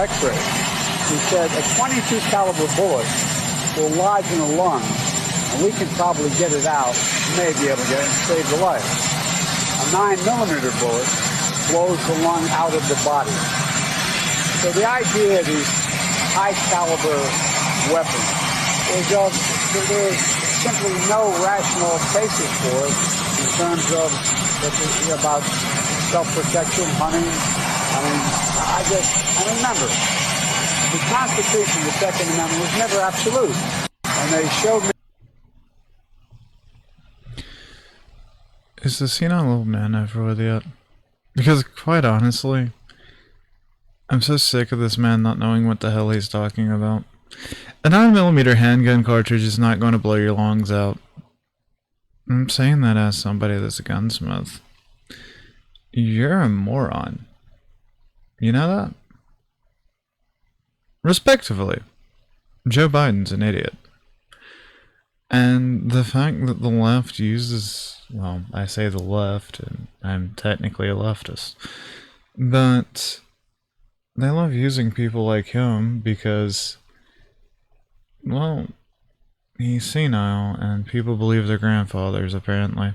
X-ray. He said a 22 caliber bullet will lodge in the lung, and we can probably get it out, may be able to get it and save the life. A 9mm bullet blows the lung out of the body. So the idea of these high caliber weapons is there's simply no rational basis for it in terms of about self-protection, hunting. I remember, the Constitution, the Second Amendment, was never absolute. And they showed me. Is the senile old man over with yet? Because, quite honestly, I'm so sick of this man not knowing what the hell he's talking about. A 9mm handgun cartridge is not going to blow your lungs out. I'm saying that as somebody that's a gunsmith. You're a moron. You know that? Respectively, Joe Biden's an idiot. And the fact that the left uses, well, I say the left, and I'm technically a leftist, but they love using people like him because, well, he's senile and people believe their grandfathers, apparently.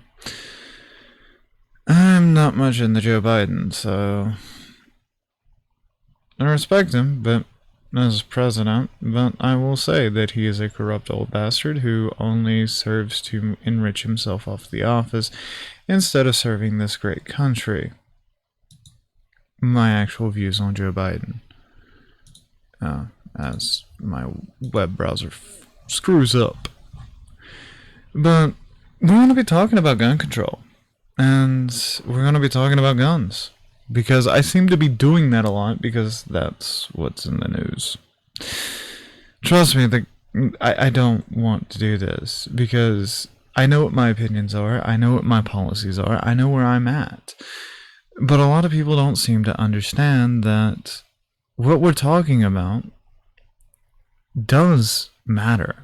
I'm not much into Joe Biden, so I respect him, but as president, but I will say that he is a corrupt old bastard who only serves to enrich himself off the office instead of serving this great country. My actual views on Joe Biden. As my web browser screws up. But we're going to be talking about gun control. And we're going to be talking about guns. Because I seem to be doing that a lot because that's what's in the news. Trust me, I don't want to do this because I know what my opinions are, I know what my policies are, I know where I'm at. But a lot of people don't seem to understand that what we're talking about does matter.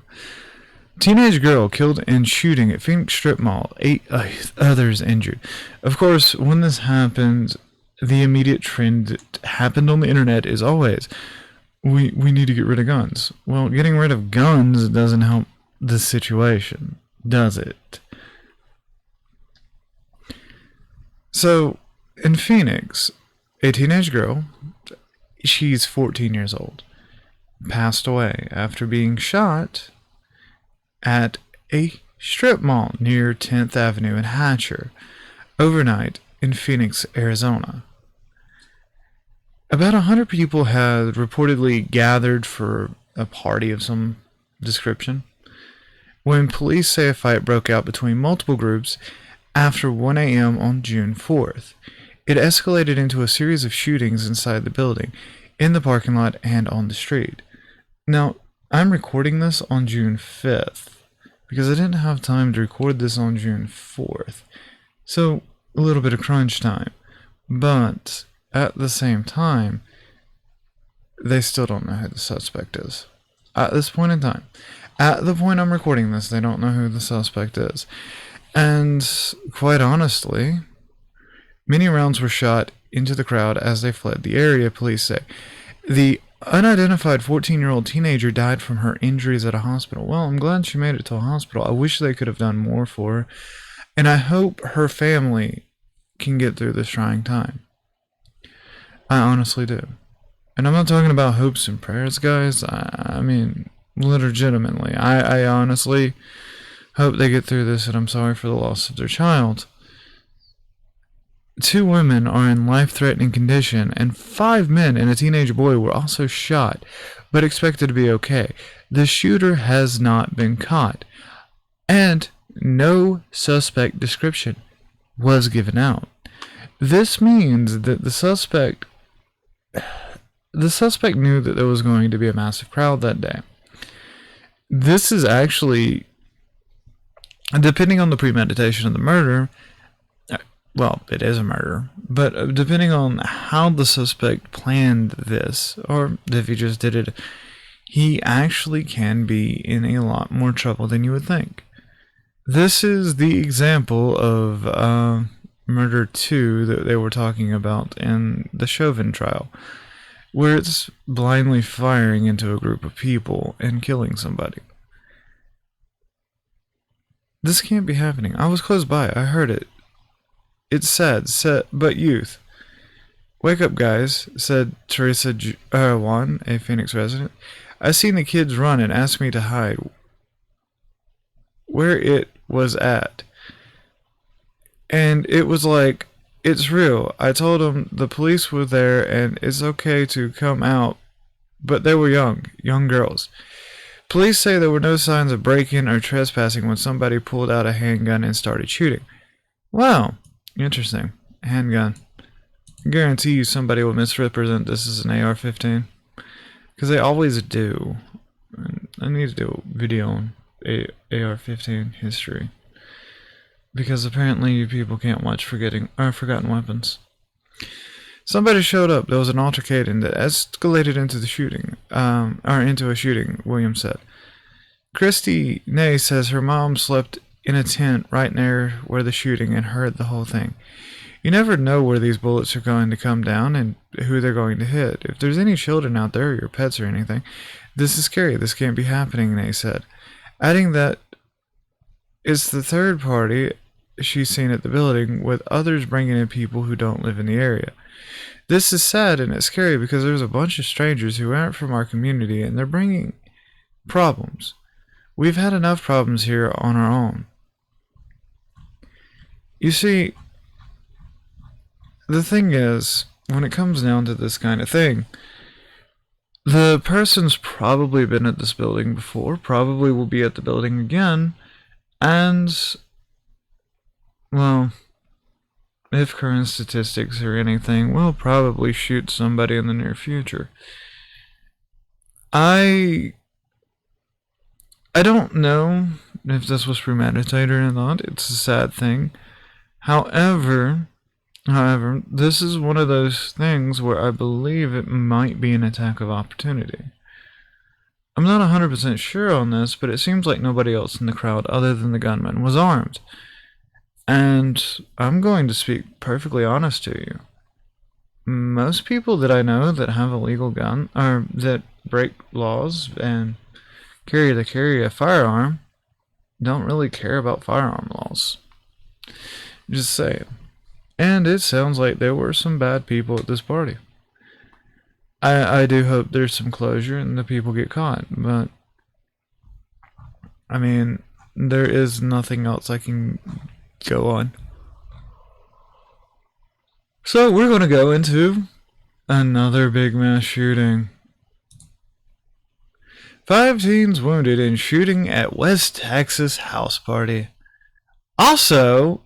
Teenage girl killed in shooting at Phoenix Strip Mall, 8 others injured. Of course, when this happened, the immediate trend that happened on the internet is always, we need to get rid of guns. Well, getting rid of guns doesn't help the situation, does it? So, in Phoenix, a teenage girl, she's 14 years old, passed away after being shot at a strip mall near 10th Avenue in Hatcher overnight in Phoenix, Arizona. About 100 people had reportedly gathered for a party of some description when police say a fight broke out between multiple groups after 1 a.m. on June 4th. It escalated into a series of shootings inside the building, in the parking lot, and on the street. Now, I'm recording this on June 5th because I didn't have time to record this on June 4th. So, a little bit of crunch time. But at the same time, they still don't know who the suspect is. At this point in time. At the point I'm recording this, they don't know who the suspect is. And quite honestly, many rounds were shot into the crowd as they fled the area, police say. The unidentified 14-year-old teenager died from her injuries at a hospital. Well, I'm glad she made it to a hospital. I wish they could have done more for her. And I hope her family can get through this trying time. I honestly do. And I'm not talking about hopes and prayers, guys. I mean, legitimately. I honestly hope they get through this, and I'm sorry for the loss of their child. 2 women are in life-threatening condition, and 5 men and a teenage boy were also shot, but expected to be okay. The shooter has not been caught, and no suspect description was given out. This means that the suspect knew that there was going to be a massive crowd that day. This is actually, depending on the premeditation of the murder, well, it is a murder, but depending on how the suspect planned this, or if he just did it, he actually can be in a lot more trouble than you would think. This is the example of Murder 2 that they were talking about in the Chauvin trial, where it's blindly firing into a group of people and killing somebody. This can't be happening. I was close by. I heard it. It's sad, but youth. Wake up, guys, said Teresa Juan, a Phoenix resident. I seen the kids run and asked me to hide where it was at. And it was like, it's real. I told them the police were there and it's okay to come out, but they were young girls. Police say there were no signs of breaking or trespassing when somebody pulled out a handgun and started shooting. Wow, interesting. Handgun. I guarantee you somebody will misrepresent this as an AR-15. Because they always do. I need to do a video on AR-15 history. Because apparently you people can't watch forgotten weapons. Somebody showed up. There was an altercation that escalated into the shooting, into a shooting, Williams said. Christy Ney says her mom slept in a tent right near where the shooting and heard the whole thing. You never know where these bullets are going to come down and who they're going to hit. If there's any children out there, or your pets or anything, this is scary. This can't be happening, Ney said. Adding that it's the third party she's seen at the building, with others bringing in people who don't live in the area. This is sad and it's scary because there's a bunch of strangers who aren't from our community and they're bringing problems. We've had enough problems here on our own. You see, the thing is, when it comes down to this kind of thing, the person's probably been at this building before, probably will be at the building again, and, well, if current statistics are anything, we'll probably shoot somebody in the near future. I don't know if this was premeditated or not. It's a sad thing. However, this is one of those things where I believe it might be an attack of opportunity. I'm not 100% sure on this, but it seems like nobody else in the crowd other than the gunman was armed. And I'm going to speak perfectly honest to you. Most people that I know that have a legal gun, or that break laws and carry a firearm, don't really care about firearm laws. Just saying. And it sounds like there were some bad people at this party. I do hope there's some closure and the people get caught, but I mean, there is nothing else I can go on. So we're going to go into another big mass shooting. 5 teens wounded in shooting at West Texas house party. Also,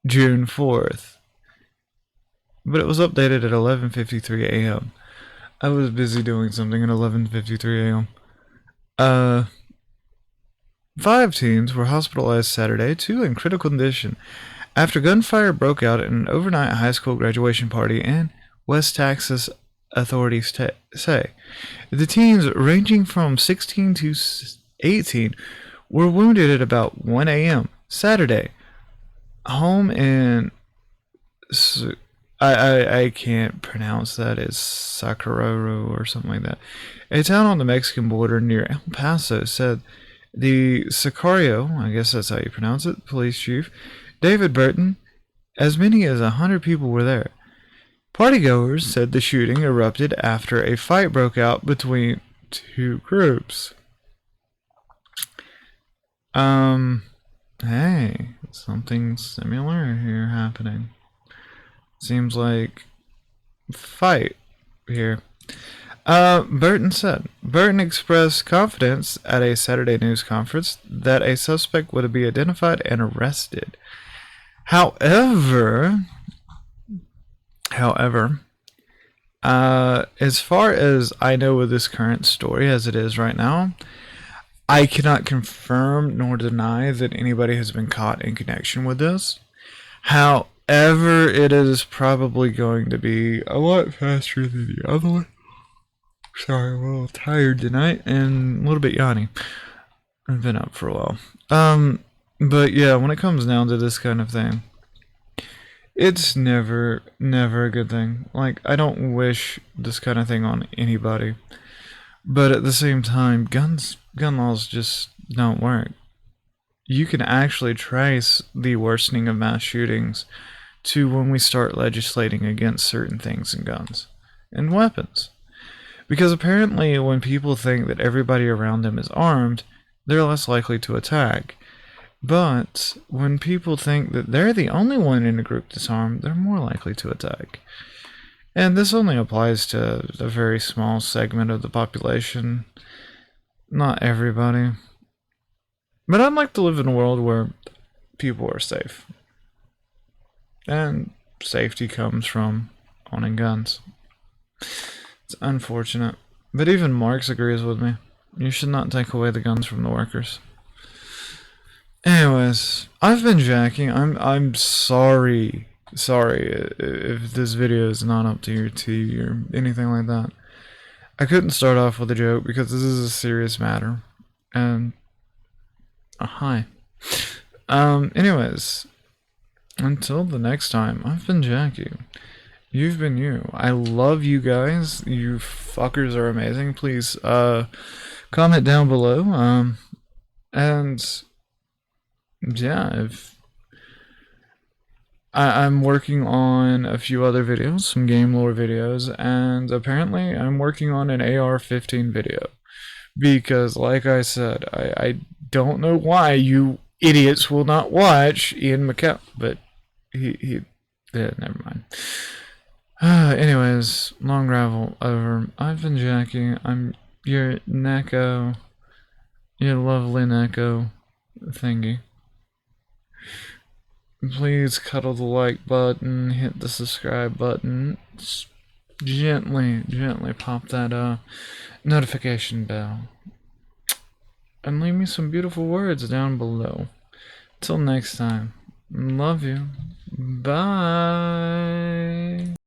June 4th. But it was updated at 11:53 a.m. I was busy doing something at 11:53 a.m. 5 teens were hospitalized Saturday, 2 in critical condition, after gunfire broke out at an overnight high school graduation party in West Texas, authorities say. The teens, ranging from 16 to 18, were wounded at about 1 a.m. Saturday. Home in... I can't pronounce that. It's Sacaroro or something like that. A town on the Mexican border near El Paso, said the Sicario, I guess that's how you pronounce it, police chief, David Burton. As many as 100 people were there. Partygoers said the shooting erupted after a fight broke out between 2 groups. Hey, something similar here happening. Seems like fight here. Burton said. Burton expressed confidence at a Saturday news conference that a suspect would be identified and arrested. However, as far as I know with this current story as it is right now, I cannot confirm nor deny that anybody has been caught in connection with this. However, it is probably going to be a lot faster than the other one. Sorry, I'm a little tired tonight and a little bit yawny. I've been up for a while. But yeah, when it comes down to this kind of thing, It's never a good thing. Like, I don't wish this kind of thing on anybody. But at the same time, gun laws just don't work. You can actually trace the worsening of mass shootings to when we start legislating against certain things in guns and weapons. Because apparently, when people think that everybody around them is armed, they're less likely to attack. But when people think that they're the only one in a group that's armed, they're more likely to attack. And this only applies to a very small segment of the population, not everybody. But I'd like to live in a world where people are safe. And safety comes from owning guns. It's unfortunate. But even Marx agrees with me. You should not take away the guns from the workers. Anyways, I've been jacking. I'm sorry if this video is not up to your T or anything like that. I couldn't start off with a joke because this is a serious matter. And hi. Anyways, until the next time, I've been Jackie. You've been you. I love you guys. You fuckers are amazing. Please comment down below. And yeah, if I'm working on a few other videos, some game lore videos, and apparently I'm working on an AR-15 video. Because, like I said, I don't know why you idiots will not watch Ian McKell, but he never mind. Anyways, long gravel over. I've been Jackie. I'm your Neko, your lovely Neko thingy. Please cuddle the like button, hit the subscribe button, just gently pop that notification bell, and leave me some beautiful words down below. Till next time, love you, bye.